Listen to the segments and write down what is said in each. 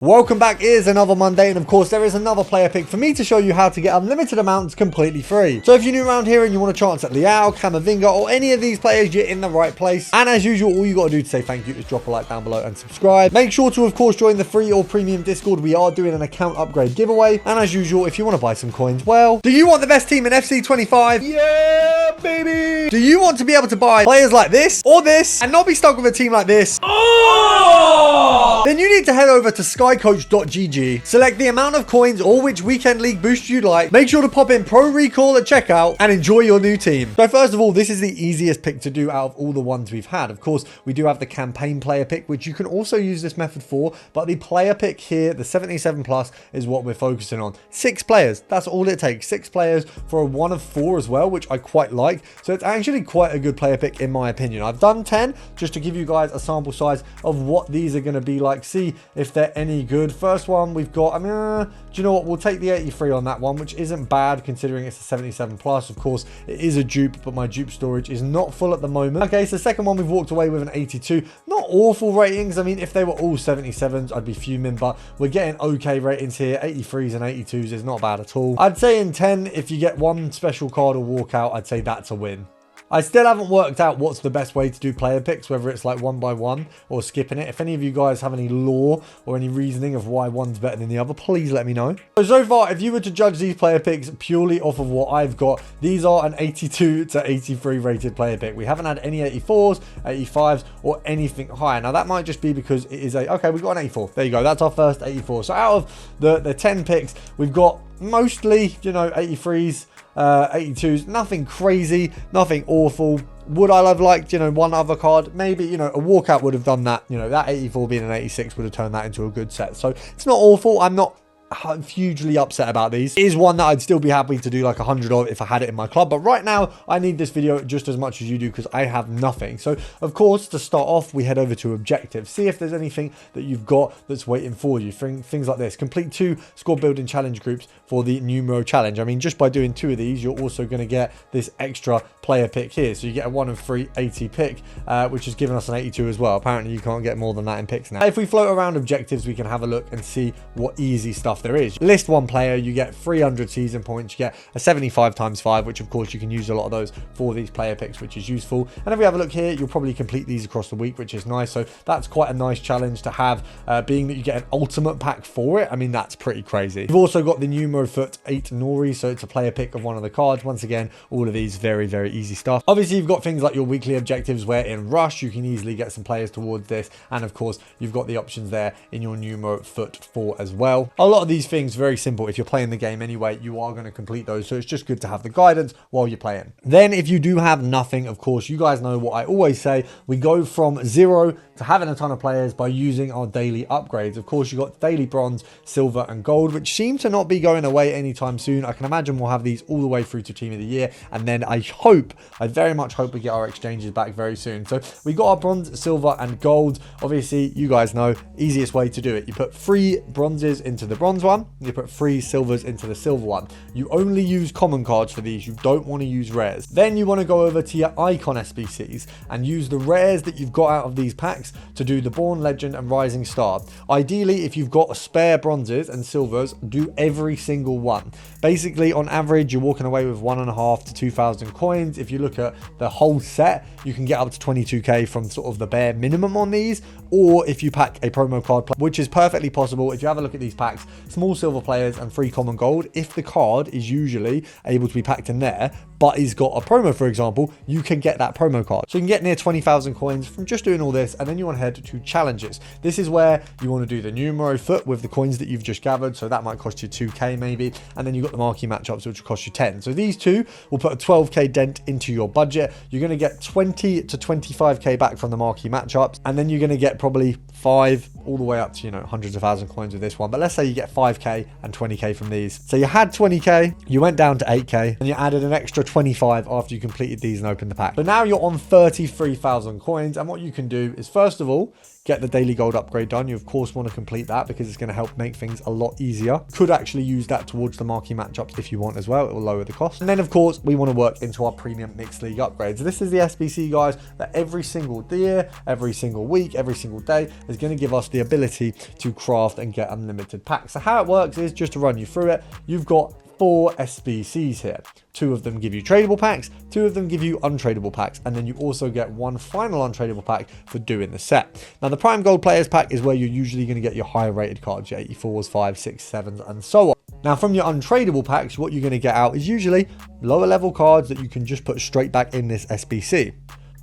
Welcome back. Here's another Monday, and of course there is another player pick for me to show you how to get unlimited amounts completely free. So if you're new around here and you want a chance at Leao, Camavinga, or any of these players, you're in the right place. And as usual, all you got to do to say thank you is drop a like down below and subscribe. Make sure to of course join the free or premium Discord. We are doing an account upgrade giveaway, and as usual, if you want to buy some coins, well, do you want the best team in FC 25? Yeah, baby! Do you want to be able to buy players like this or this and not be stuck with a team like this? Oh! Then you need to head over to skycoach.gg, select the amount of coins or which weekend league boost you'd like, make sure to pop in Pro Recall at checkout, and enjoy your new team. So first of all, this is the easiest pick to do out of all the ones we've had. Of course, we do have the campaign player pick, which you can also use this method for, but the player pick here, the 77 plus, is what we're focusing on. 6 players, that's all it takes. 6 players for a 1 of 4 as well, which I quite like. So it's actually quite a good player pick in my opinion. I've done 10 just to give you guys a sample size of what these are going to be like, see if they're any good. First one we've got, do you know what, we'll take the 83 on that one, which isn't bad considering it's a 77 plus. Of course it is a dupe, but my dupe storage is not full at the moment. Okay, so the second one we've walked away with an 82. Not awful ratings. I mean, if they were all 77s I'd be fuming, but we're getting okay ratings here. 83s and 82s is not bad at all. I'd say in 10, if you get one special card or walkout, I'd say that's a win. I still haven't worked out what's the best way to do player picks, whether it's like 1 by 1 or skipping it. If any of you guys have any lore or any reasoning of why one's better than the other, please let me know. So far, if you were to judge these player picks purely off of what I've got, these are an 82 to 83 rated player pick. We haven't had any 84s, 85s, or anything higher. Now, that might just be because it is okay, we've got an 84. There you go. That's our first 84. So out of the 10 picks, we've got mostly, 83s, 82s, nothing crazy, nothing awful. Would I have liked, one other card? Maybe, a walkout would have done that. That 84 being an 86 would have turned that into a good set. So it's not awful. I'm not hugely upset about these. It is one that I'd still be happy to do like 100 of if I had it in my club, but right now I need this video just as much as you do because I have nothing. So of course, to start off, we head over to objectives, see if there's anything that you've got that's waiting for you. Things like this: complete 2 squad building challenge groups for the numero challenge. I mean, just by doing 2 of these, you're also going to get this extra player pick here. So you get a 1 of 3 80 pick, which has given us an 82 as well. Apparently you can't get more than that in picks now. If we float around objectives, we can have a look and see what easy stuff there is. List 1 player, you get 300 season points, you get a 75 times 5, which of course you can use a lot of those for these player picks, which is useful. And if we have a look here, you'll probably complete these across the week, which is nice. So that's quite a nice challenge to have, being that you get an ultimate pack for it. I mean, that's pretty crazy. You've also got the numero foot 8 Nori, so it's a player pick of one of the cards. Once again, all of these very, very easy stuff. Obviously, you've got things like your weekly objectives, where in Rush you can easily get some players towards this, and of course you've got the options there in your numero foot 4 as well. A lot of these things very simple. If you're playing the game anyway, you are going to complete those, so it's just good to have the guidance while you're playing. Then if you do have nothing, of course, you guys know what I always say: we go from 0 to having a ton of players by using our daily upgrades. Of course, you got daily bronze, silver, and gold, which seem to not be going away anytime soon. I can imagine we'll have these all the way through to team of the year, and then I very much hope we get our exchanges back very soon. So we got our bronze, silver, and gold. Obviously, you guys know easiest way to do it: you put 3 bronzes into the bronze one, you put 3 silvers into the silver one. You only use common cards for these. You don't want to use rares. Then you want to go over to your icon SBCs and use the rares that you've got out of these packs to do the Born, Legend, and Rising Star. Ideally, if you've got spare bronzes and silvers, do every single one. Basically, on average, you're walking away with 1.5 to 2,000 coins. If you look at the whole set, you can get up to 22k from sort of the bare minimum on these, or if you pack a promo card, which is perfectly possible. If you have a look at these packs, small silver players and 3 common gold, if the card is usually able to be packed in there, but he's got a promo, for example, you can get that promo card. So you can get near 20,000 coins from just doing all this, and then you want to head to challenges. This is where you want to do the numero foot with the coins that you've just gathered, so that might cost you 2k maybe, and then you've got the marquee matchups, which will cost you 10. So these two will put a 12k dent into your budget. You're going to get 20 to 25k back from the marquee matchups, and then you're going to get probably 5 all the way up to, hundreds of thousand coins with this one. But let's say you get 5k and 20k from these. So you had 20k, you went down to 8k, and you added an extra 25 after you completed these and opened the pack. So now you're on 33,000 coins, and what you can do is, first of all, get the daily gold upgrade done. You of course want to complete that because it's going to help make things a lot easier. Could actually use that towards the marquee matchups if you want as well. It will lower the cost. And then of course we want to work into our premium mixed league upgrades. This is the SBC, guys, that every single year, every single week, every single day is going to give us the ability to craft and get unlimited packs. So how it works is, just to run you through it, you've got 4 SBCs here. 2 of them give you tradable packs, 2 of them give you untradeable packs, and then you also get 1 final untradeable pack for doing the set. Now the prime gold players pack is where you're usually going to get your higher rated cards, your 84s, 5s, 6s, 7s, and so on. Now from your untradeable packs, what you're going to get out is usually lower level cards that you can just put straight back in this SBC.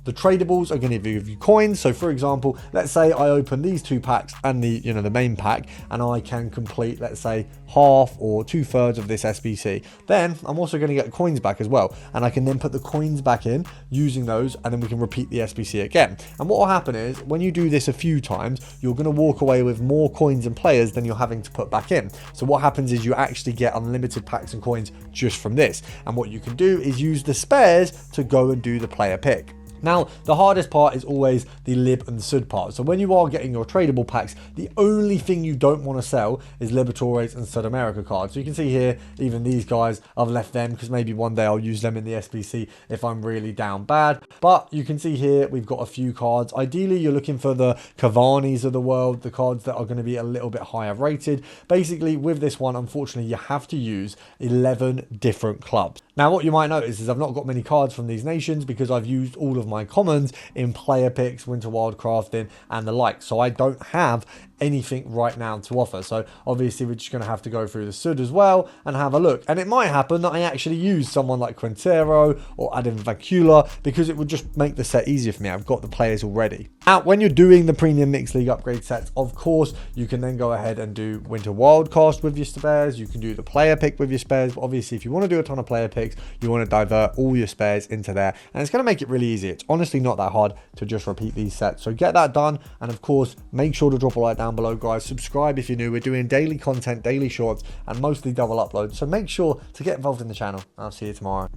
The tradables are going to give you coins. So for example, let's say I open these 2 packs and the main pack, and I can complete, let's say, half or 2/3 of this SBC. Then I'm also going to get coins back as well, and I can then put the coins back in using those, and then we can repeat the SBC again. And what will happen is, when you do this a few times, you're going to walk away with more coins and players than you're having to put back in. So what happens is you actually get unlimited packs and coins just from this. And what you can do is use the spares to go and do the player pick. Now, the hardest part is always the lib and sud part. So when you are getting your tradable packs, the only thing you don't want to sell is Libertores and Sud America cards. So you can see here, even these guys, I've left them because maybe one day I'll use them in the SBC if I'm really down bad. But you can see here, we've got a few cards. Ideally, you're looking for the Cavani's of the world, the cards that are going to be a little bit higher rated. Basically, with this one, unfortunately, you have to use 11 different clubs. Now, what you might notice is I've not got many cards from these nations because I've used all of my commons in player picks, winter wildcrafting, and the like. So I don't have anything right now to offer. So obviously we're just going to have to go through the sud as well and have a look. And it might happen that I actually use someone like Quintero or Adam Vacula because it would just make the set easier for me. I've got the players already. Now, when you're doing the premium mixed league upgrade sets, of course, you can then go ahead and do winter wildcast with your spares. You can do the player pick with your spares. But obviously, if you want to do a ton of player picks, you want to divert all your spares into there. And it's going to make it really easy. It's honestly not that hard to just repeat these sets. So get that done. And of course, make sure to drop a like down below, guys. Subscribe if you're new. We're doing daily content, daily shorts, and mostly double uploads. So make sure to get involved in the channel. I'll see you tomorrow.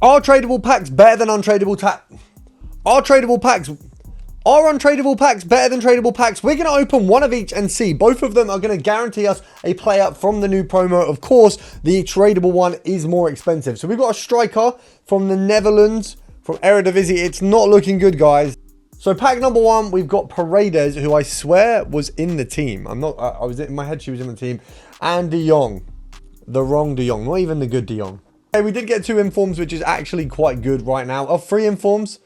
Are tradable packs better than untradeable Are tradable packs... Are untradeable packs better than tradable packs? We're going to open one of each and see. Both of them are going to guarantee us a player from the new promo. Of course, the tradable one is more expensive. So we've got a striker from the Netherlands, from Eredivisie. It's not looking good, guys. So pack number 1, we've got Paredes, who I swear was in the team. I was in my head, she was in the team. And De Jong. The wrong De Jong, not even the good De Jong. Okay, we did get 2 informs, which is actually quite good right now. Of 3 informs,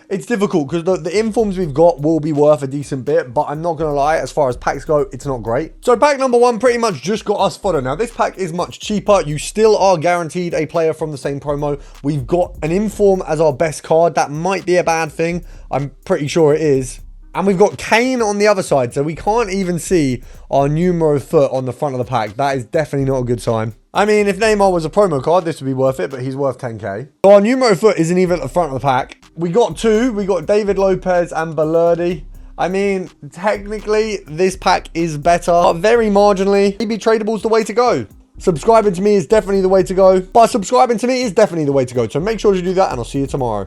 it's difficult because the informs we've got will be worth a decent bit, but I'm not going to lie, as far as packs go, it's not great. So pack number 1 pretty much just got us fodder. Now, this pack is much cheaper. You still are guaranteed a player from the same promo. We've got an inform as our best card. That might be a bad thing. I'm pretty sure it is. And we've got Kane on the other side, so we can't even see our numero foot on the front of the pack. That is definitely not a good sign. I mean, if Neymar was a promo card, this would be worth it, but he's worth 10k. So our numero foot isn't even at the front of the pack. We got 2. We got David Lopez and Balerdi. I mean, technically, this pack is better, but very marginally. Maybe tradable's the way to go. Subscribing to me is definitely the way to go. But subscribing to me is definitely the way to go. So make sure to do that, and I'll see you tomorrow.